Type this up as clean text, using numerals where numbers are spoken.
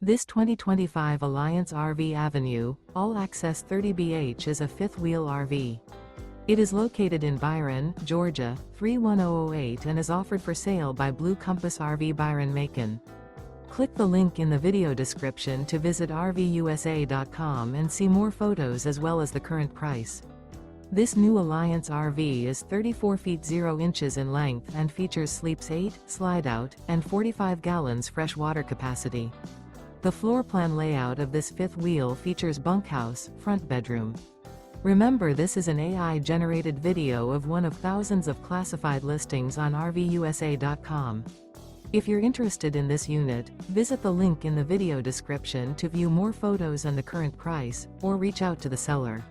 This 2025 Alliance RV Avenue, all-access 30BH is a fifth-wheel RV. It is located in Byron, Georgia, 31008 and is offered for sale by Blue Compass RV Byron-Macon. Click the link in the video description to visit RVUSA.com and see more photos as well as the current price. This new Alliance RV is 34 feet 0 inches in length and features sleeps 8, slide-out, and 45 gallons fresh water capacity. The floor plan layout of this fifth wheel features bunkhouse, front bedroom. Remember, this is an AI-generated video of one of thousands of classified listings on RVUSA.com. If you're interested in this unit, visit the link in the video description to view more photos and the current price, or reach out to the seller.